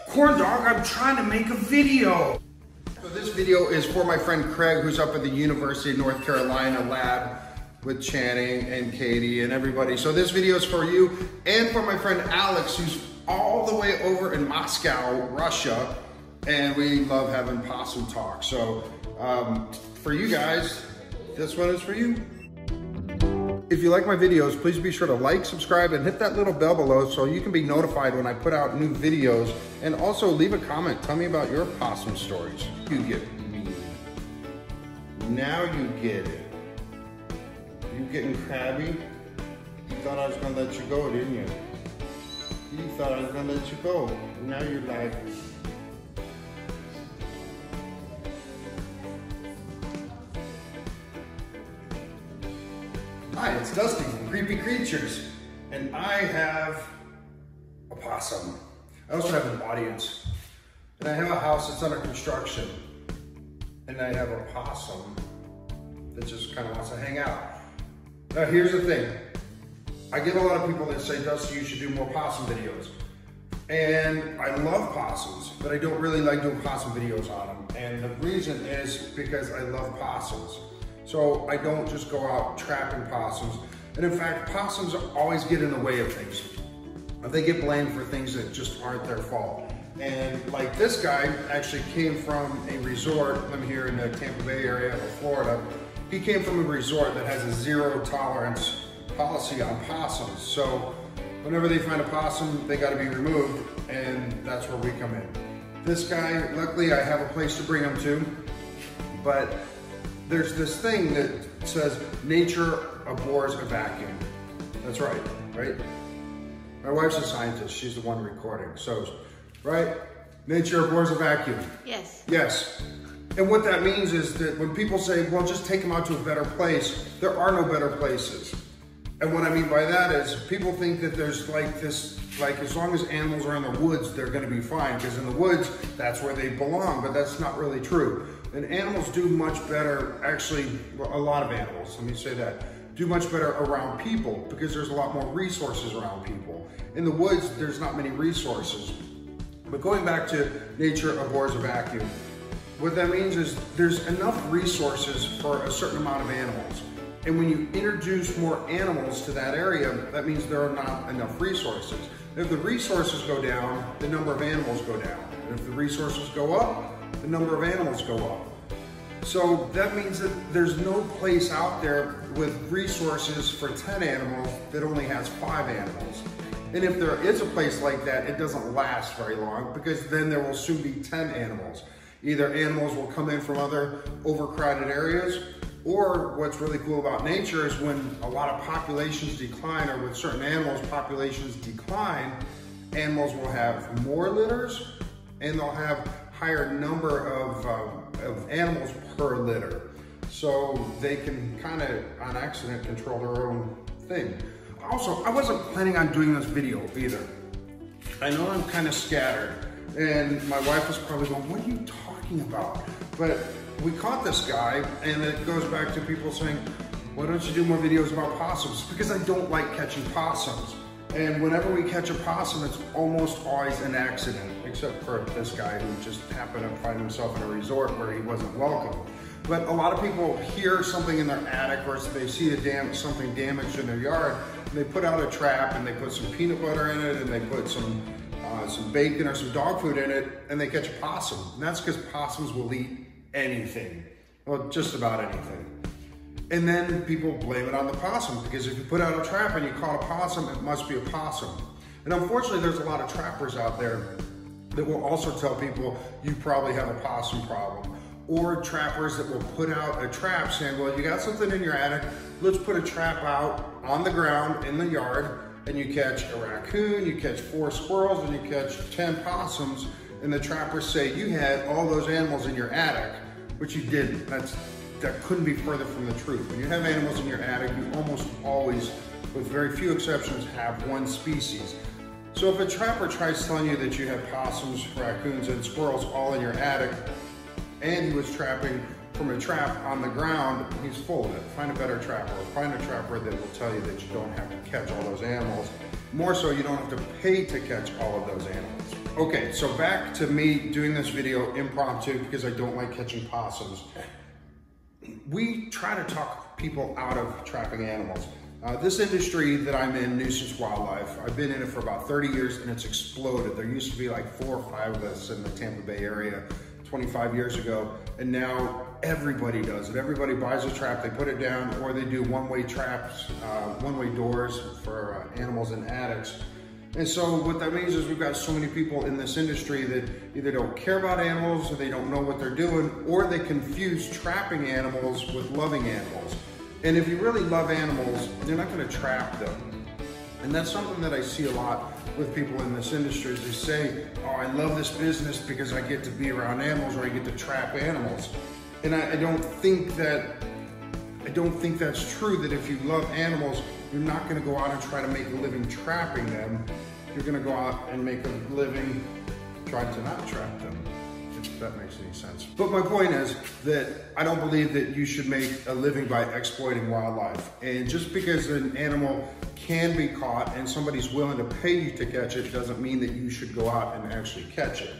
Corn dog, I'm trying to make a video. So this video is for my friend Craig, who's up at the University of North Carolina lab with Channing and Katie and everybody. So this video is for you and for my friend Alex, who's all the way over in Moscow, Russia. And we love having possum talk. So for you guys, this one is for you. If you like my videos, please be sure to like, subscribe, and hit that little bell below so you can be notified when I put out new videos. And also leave a comment. Tell me about your possum stories. You get me. Now you get it. You getting crabby? You thought I was gonna let you go, didn't you? You thought I was gonna let you go. Now you're like, hi, it's Dusty from Creepy Creatures, and I have a possum. I also have an audience, and I have a house that's under construction, and I have a possum that just kind of wants to hang out. Now here's the thing. I get a lot of people that say, Dusty, you should do more possum videos. And I love possums, but I don't really like doing possum videos on them. And the reason is because I love possums. So I don't just go out trapping possums. And in fact, possums always get in the way of things. They get blamed for things that just aren't their fault. And like this guy actually came from a resort. I'm here in the Tampa Bay area of Florida. He came from a resort that has a zero tolerance policy on possums. So whenever they find a possum, they gotta be removed, and that's where we come in. This guy, luckily I have a place to bring him to, but there's this thing that says, nature abhors a vacuum. That's right, right? My wife's a scientist, she's the one recording, so, right? Nature abhors a vacuum. Yes. Yes. And what that means is that when people say, well, just take them out to a better place, there are no better places. And what I mean by that is people think that there's like this, like as long as animals are in the woods, they're gonna be fine, because in the woods, that's where they belong, but that's not really true. And animals do much better, actually, well, a lot of animals, let me say that, do much better around people because there's a lot more resources around people. In the woods, there's not many resources. But going back to nature abhors a vacuum, what that means is there's enough resources for a certain amount of animals. And when you introduce more animals to that area, that means there are not enough resources. If the resources go down, the number of animals go down. And if the resources go up, the number of animals go up. So that means that there's no place out there with resources for 10 animals that only has 5 animals. And if there is a place like that, it doesn't last very long, because then there will soon be 10 animals. Either animals will come in from other overcrowded areas, or what's really cool about nature is when a lot of populations decline, or with certain animals, populations decline, animals will have more litters, and they'll have higher number of animals per litter. So they can kind of, on accident, control their own thing. Also, I wasn't planning on doing this video either. I know I'm kind of scattered, and my wife was probably going, what are you talking about? But we caught this guy, and it goes back to people saying, why don't you do more videos about possums? Because I don't like catching possums. And whenever we catch a possum, it's almost always an accident, except for this guy who just happened to find himself in a resort where he wasn't welcome. But a lot of people hear something in their attic, or they see something damaged in their yard, and they put out a trap, and they put some peanut butter in it, and they put some bacon or some dog food in it, and they catch a possum. And that's because possums will eat anything, well, just about anything. And then people blame it on the possum, because if you put out a trap and you caught a possum, it must be a possum. And unfortunately, there's a lot of trappers out there that will also tell people you probably have a possum problem. Or trappers that will put out a trap saying, well, you got something in your attic, let's put a trap out on the ground in the yard, and you catch a raccoon, you catch 4 squirrels, and you catch 10 possums, and the trappers say you had all those animals in your attic, which you didn't. That couldn't be further from the truth. When you have animals in your attic, you almost always, with very few exceptions, have one species. So if a trapper tries telling you that you have possums, raccoons, and squirrels all in your attic, and he was trapping from a trap on the ground, he's full of it. Find a better trapper. Find a trapper that will tell you that you don't have to catch all those animals. More so, you don't have to pay to catch all of those animals. Okay, so back to me doing this video impromptu because I don't like catching possums. We try to talk people out of trapping animals. This industry that I'm in, nuisance wildlife, I've been in it for about 30 years and it's exploded. There used to be like 4 or 5 of us in the Tampa Bay area 25 years ago, and now everybody does it. Everybody buys a trap, they put it down, or they do one-way traps, one-way doors for animals in attics. And so what that means is we've got so many people in this industry that either don't care about animals, or they don't know what they're doing, or they confuse trapping animals with loving animals. And if you really love animals, you're not gonna trap them. And that's something that I see a lot with people in this industry. They say, oh, I love this business because I get to be around animals, or I get to trap animals. And I don't think that's true, that if you love animals, you're not gonna go out and try to make a living trapping them. You're gonna go out and make a living trying to not trap them, if that makes any sense. But my point is that I don't believe that you should make a living by exploiting wildlife. And just because an animal can be caught and somebody's willing to pay you to catch it doesn't mean that you should go out and actually catch it.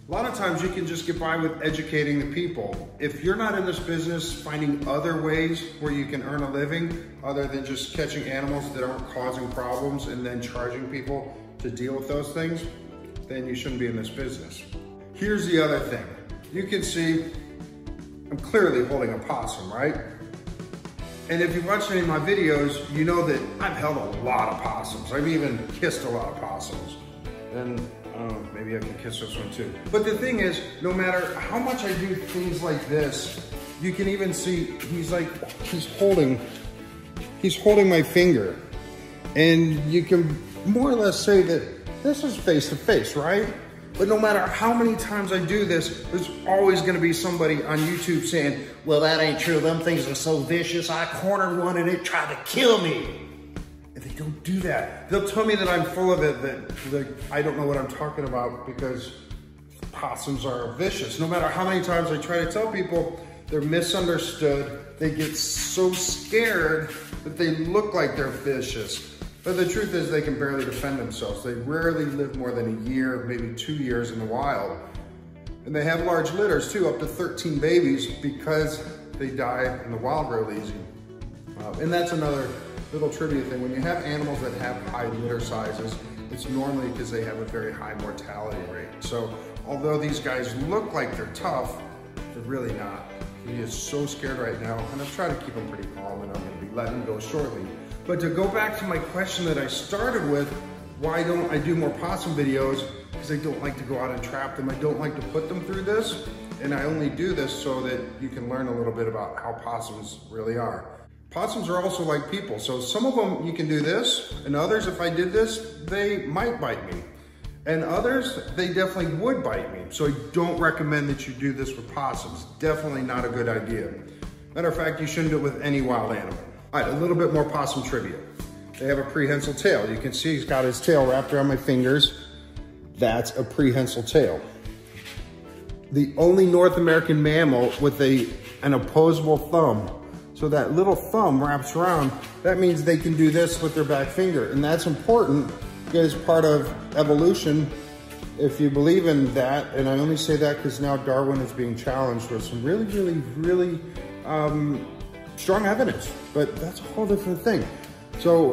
A lot of times you can just get by with educating the people. If you're not in this business, finding other ways where you can earn a living other than just catching animals that aren't causing problems and then charging people to deal with those things, then you shouldn't be in this business. Here's the other thing. You can see I'm clearly holding a possum, right? And if you've watched any of my videos, you know that I've held a lot of possums. I've even kissed a lot of possums. And maybe I can kiss this one too. But the thing is, no matter how much I do things like this, you can even see he's holding my finger. And you can more or less say that this is face to face, right? But no matter how many times I do this, there's always gonna be somebody on YouTube saying, well, that ain't true. Them things are so vicious. I cornered one and it tried to kill me. And they don't do that. They'll tell me that I'm full of it, that I don't know what I'm talking about because possums are vicious. No matter how many times I try to tell people, they're misunderstood. They get so scared that they look like they're vicious. But the truth is they can barely defend themselves. They rarely live more than a year, maybe 2 years in the wild. And they have large litters too, up to 13 babies, because they die in the wild real easy. And that's another little trivia thing. When you have animals that have high litter sizes, it's normally because they have a very high mortality rate. So although these guys look like they're tough, they're really not. He is so scared right now, and I'm trying to keep him pretty calm, and I'm gonna be letting him go shortly. But to go back to my question that I started with, why don't I do more possum videos? Because I don't like to go out and trap them. I don't like to put them through this. And I only do this so that you can learn a little bit about how possums really are. Possums are also like people. So some of them you can do this, and others, if I did this, they might bite me. And others, they definitely would bite me. So I don't recommend that you do this with possums. Definitely not a good idea. Matter of fact, you shouldn't do it with any wild animal. All right, a little bit more possum trivia. They have a prehensile tail. You can see he's got his tail wrapped around my fingers. That's a prehensile tail. The only North American mammal with an opposable thumb. So that little thumb wraps around, that means they can do this with their back finger. And that's important because part of evolution, if you believe in that, and I only say that because now Darwin is being challenged with some really strong evidence, but that's a whole different thing. So,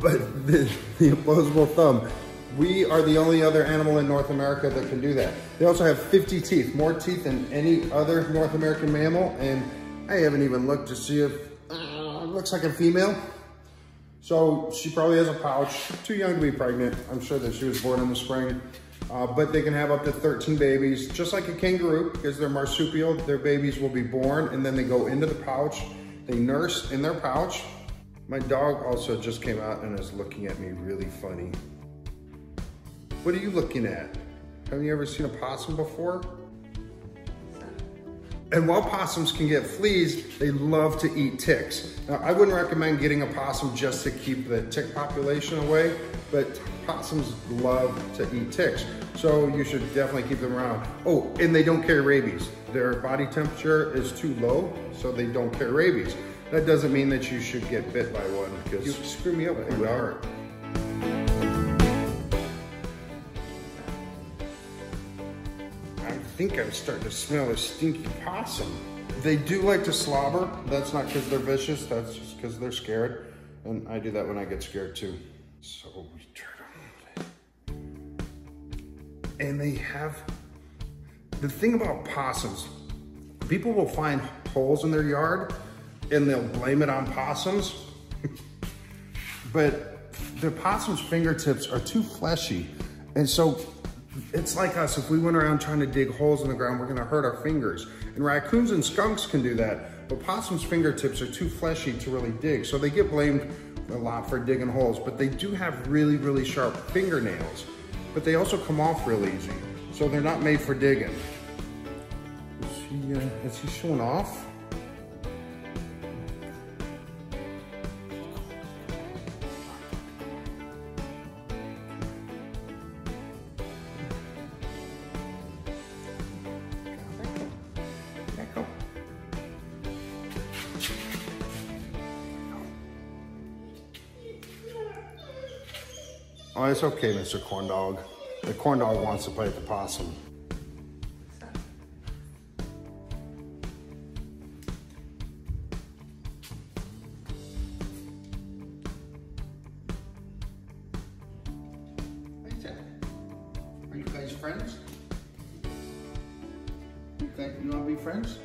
but the opposable thumb, we are the only other animal in North America that can do that. They also have 50 teeth, more teeth than any other North American mammal, and I haven't even looked to see if it looks like a female. So she probably has a pouch, too young to be pregnant. I'm sure that she was born in the spring. But they can have up to 13 babies, just like a kangaroo, because they're marsupial. Their babies will be born and then they go into the pouch. They nurse in their pouch. My dog also just came out and is looking at me really funny. What are you looking at? Have you ever seen a possum before? And while possums can get fleas, they love to eat ticks. Now, I wouldn't recommend getting a possum just to keep the tick population away, but possums love to eat ticks. So you should definitely keep them around. Oh, and they don't carry rabies. Their body temperature is too low, so they don't carry rabies. That doesn't mean that you should get bit by one, because you screw me up pretty hard. think I'm starting to smell a stinky possum. They do like to slobber. That's not because they're vicious, that's just because they're scared. And I do that when I get scared too. So we turn on it. And they have, the thing about possums, people will find holes in their yard and they'll blame it on possums. But the possum's fingertips are too fleshy. And so it's like us, if we went around trying to dig holes in the ground, we're gonna hurt our fingers. And raccoons and skunks can do that, but possum's fingertips are too fleshy to really dig. So they get blamed a lot for digging holes, but they do have really, really sharp fingernails, but they also come off real easy. So they're not made for digging. Is he showing off? Oh, it's okay, Mr. Corn Dog. The corn dog wants to play with the possum. Are you guys friends? You want to be friends?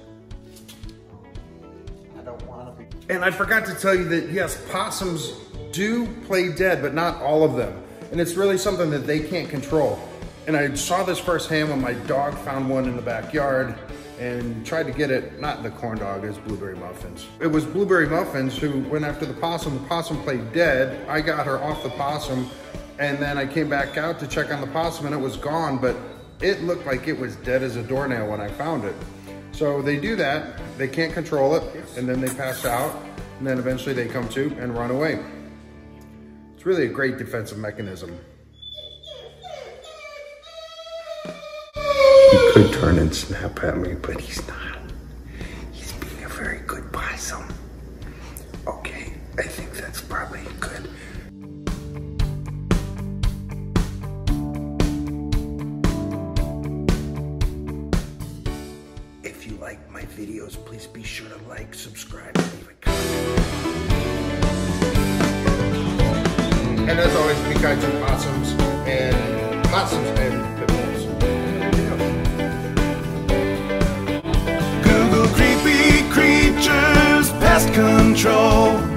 I don't want to be. And I forgot to tell you that, yes, possums do play dead, but not all of them. And it's really something that they can't control. And I saw this firsthand when my dog found one in the backyard and tried to get it, not the corn dog, it's Blueberry Muffins. It was Blueberry Muffins who went after the possum played dead. I got her off the possum, and then I came back out to check on the possum and it was gone, but it looked like it was dead as a doornail when I found it. So they do that, they can't control it, and then they pass out, and then eventually they come to and run away. It's really a great defensive mechanism. He could turn and snap at me, but he's not. He's being a very good possum. Okay, I think that's probably good. If you like my videos, please be sure to like, subscribe, and leave a comment. And as always, be kind to possums and pit bulls. Google creepy creatures, pest control.